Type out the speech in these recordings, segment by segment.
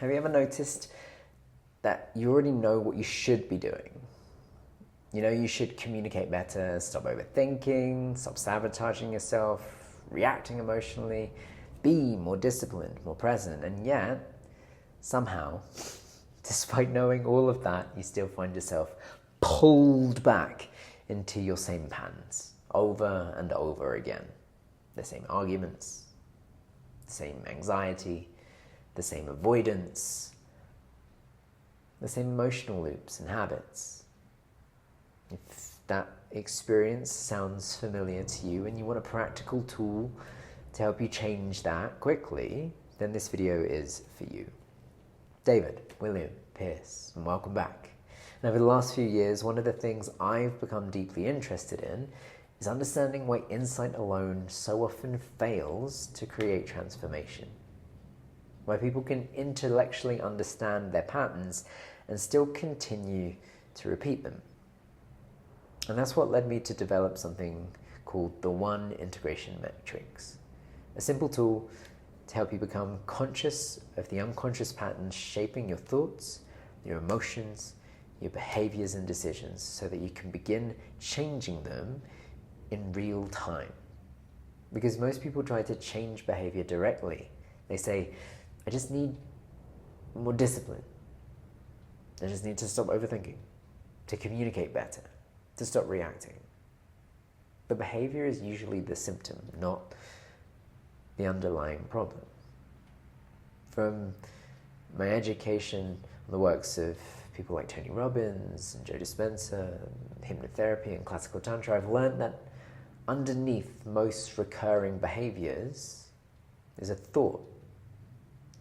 Have you ever noticed that you already know what you should be doing? You know, you should communicate better, stop overthinking, stop sabotaging yourself, reacting emotionally, be more disciplined, more present, and yet, somehow, despite knowing all of that, you still find yourself pulled back into your same patterns over and over again. The same arguments, the same anxiety, the same avoidance, the same emotional loops and habits. If that experience sounds familiar to you and you want a practical tool to help you change that quickly, then this video is for you. David, William, Pearce, and welcome back. And over the last few years, one of the things I've become deeply interested in is understanding why insight alone so often fails to create transformation. Why people can intellectually understand their patterns and still continue to repeat them. And that's what led me to develop something called the One Integration Matrix, a simple tool to help you become conscious of the unconscious patterns shaping your thoughts, your emotions, your behaviors and decisions, so that you can begin changing them in real time. Because most people try to change behavior directly. They say, I just need more discipline. I just need to stop overthinking, to communicate better, to stop reacting. But behavior is usually the symptom, not the underlying problem. From my education on the works of people like Tony Robbins and Joe Dispenza, hypnotherapy and classical Tantra, I've learned that underneath most recurring behaviors is a thought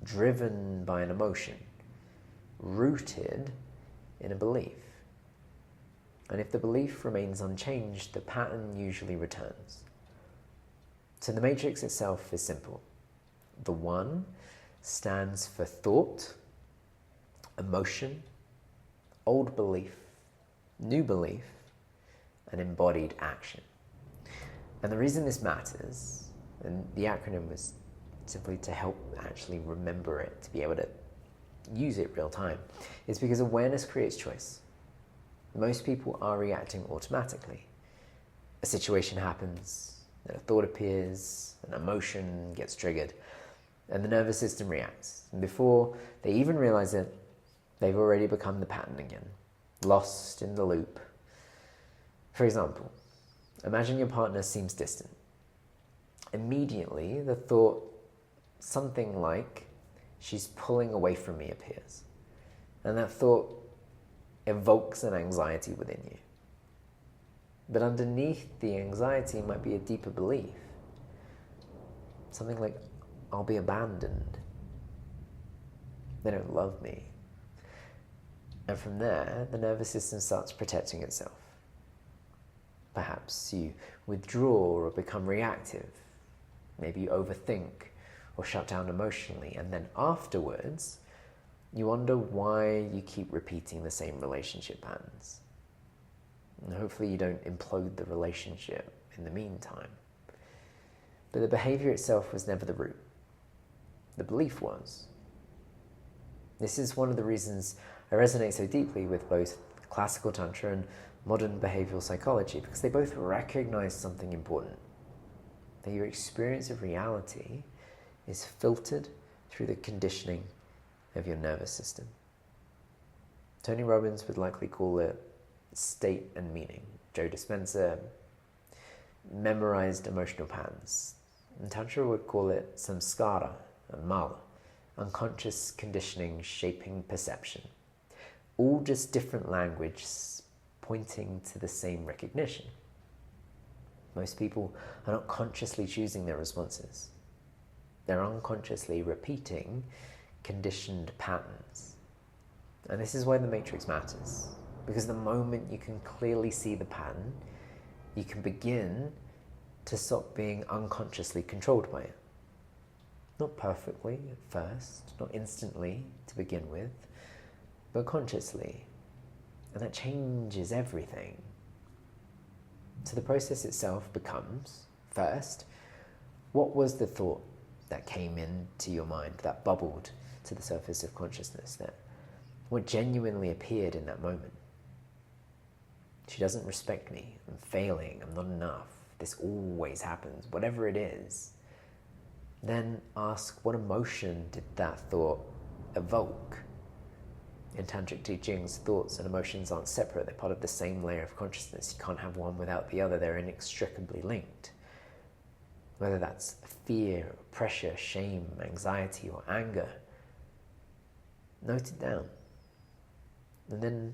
driven by an emotion, rooted in a belief. And if the belief remains unchanged, the pattern usually returns. So the matrix itself is simple. The one stands for thought, emotion, old belief, new belief, and embodied action. And the reason this matters, and the acronym was simply to help actually remember it, to be able to use it real time, is because awareness creates choice. Most people are reacting automatically. A situation happens, a thought appears, an emotion gets triggered, and the nervous system reacts. And before they even realize it, they've already become the pattern again, lost in the loop. For example, imagine your partner seems distant. Immediately, the thought, something like, she's pulling away from me, appears. And that thought evokes an anxiety within you. But underneath the anxiety might be a deeper belief. Something like, I'll be abandoned. They don't love me. And from there, the nervous system starts protecting itself. Perhaps you withdraw or become reactive. Maybe you overthink or shut down emotionally. And then afterwards, you wonder why you keep repeating the same relationship patterns. And hopefully you don't implode the relationship in the meantime. But the behavior itself was never the root. The belief was. This is one of the reasons I resonate so deeply with both classical Tantra and modern behavioral psychology, because they both recognize something important. That your experience of reality is filtered through the conditioning of your nervous system. Tony Robbins would likely call it state and meaning. Joe Dispenza, memorized emotional patterns. And Tantra would call it samskara and mala, unconscious conditioning shaping perception. All just different language pointing to the same recognition. Most people are not consciously choosing their responses. They're unconsciously repeating conditioned patterns. And this is why the matrix matters. Because the moment you can clearly see the pattern, you can begin to stop being unconsciously controlled by it. Not perfectly at first, not instantly to begin with, but consciously. And that changes everything. So the process itself becomes, first, what was the thought that came into your mind, that bubbled, to the surface of consciousness, that what genuinely appeared in that moment. She doesn't respect me, I'm failing, I'm not enough, this always happens, whatever it is. Then ask, what emotion did that thought evoke? In tantric teachings, thoughts and emotions aren't separate, they're part of the same layer of consciousness. You can't have one without the other, they're inextricably linked. Whether that's fear, pressure, shame, anxiety, or anger, note it down. And then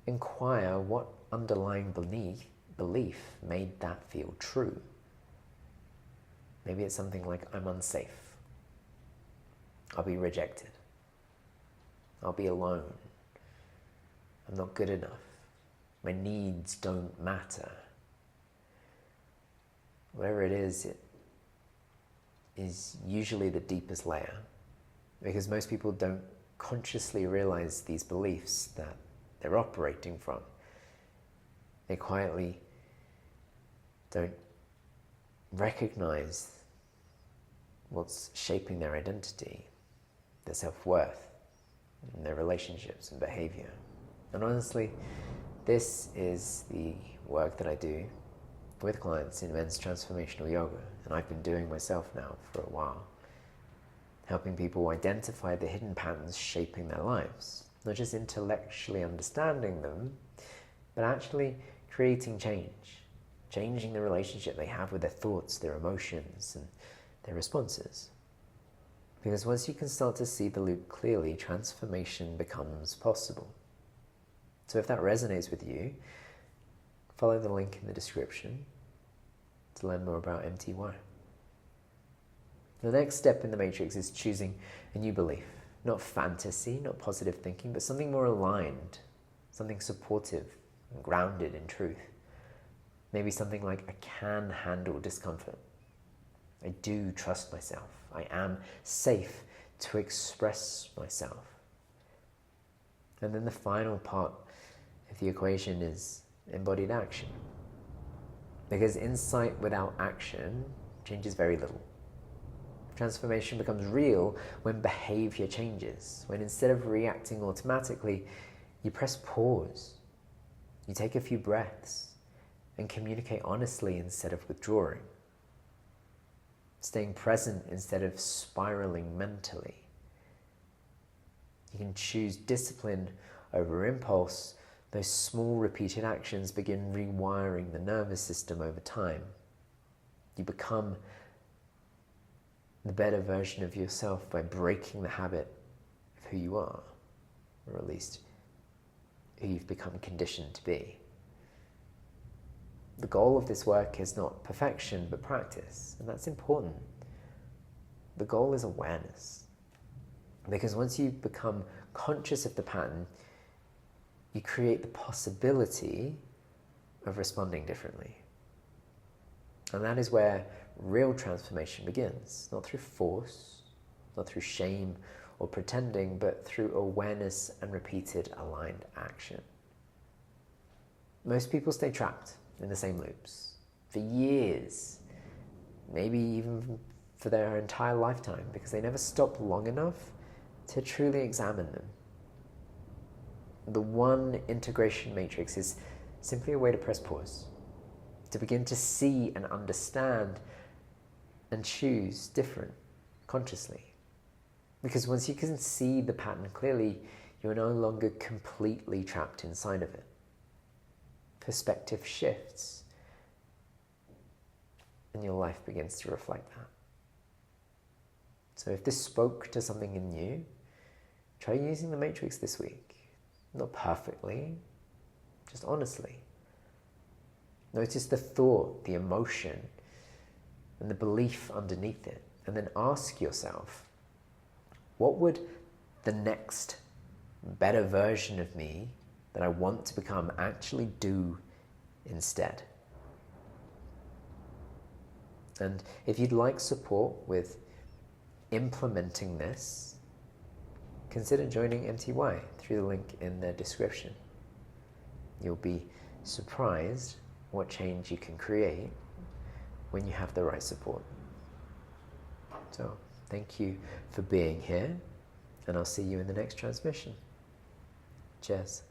inquire what underlying belief made that feel true. Maybe it's something like, I'm unsafe, I'll be rejected, I'll be alone, I'm not good enough, my needs don't matter. Whatever it is usually the deepest layer, because most people don't consciously realize these beliefs that they're operating from. They quietly don't recognize what's shaping their identity, their self-worth, and their relationships and behavior. And honestly, this is the work that I do with clients in men's transformational yoga, and I've been doing myself now for a while, helping people identify the hidden patterns shaping their lives, not just intellectually understanding them, but actually creating change, changing the relationship they have with their thoughts, their emotions, and their responses. Because once you can start to see the loop clearly, transformation becomes possible. So if that resonates with you, follow the link in the description to learn more about MTY. The next step in the matrix is choosing a new belief. Not fantasy, not positive thinking, but something more aligned, something supportive and grounded in truth. Maybe something like, I can handle discomfort. I do trust myself. I am safe to express myself. And then the final part of the equation is embodied action. Because insight without action changes very little. Transformation becomes real when behavior changes, when instead of reacting automatically, you press pause, you take a few breaths, and communicate honestly instead of withdrawing. Staying present instead of spiraling mentally. You can choose discipline over impulse. Those small repeated actions begin rewiring the nervous system over time. You become the better version of yourself by breaking the habit of who you are, or at least who you've become conditioned to be. The goal of this work is not perfection, but practice, and that's important. The goal is awareness, because once you become conscious of the pattern, you create the possibility of responding differently. And that is where real transformation begins, not through force, not through shame or pretending, but through awareness and repeated aligned action. Most people stay trapped in the same loops for years, maybe even for their entire lifetime, because they never stop long enough to truly examine them. The one integration matrix is simply a way to press pause, to begin to see and understand and choose different consciously. Because once you can see the pattern clearly, you're no longer completely trapped inside of it. Perspective shifts, and your life begins to reflect that. So if this spoke to something in you, try using the matrix this week. Not perfectly, just honestly. Notice the thought, the emotion, and the belief underneath it. And then ask yourself, what would the next better version of me that I want to become actually do instead? And if you'd like support with implementing this, consider joining MTY through the link in the description. You'll be surprised what change you can create when you have the right support. So, thank you for being here. And I'll see you in the next transmission. Cheers.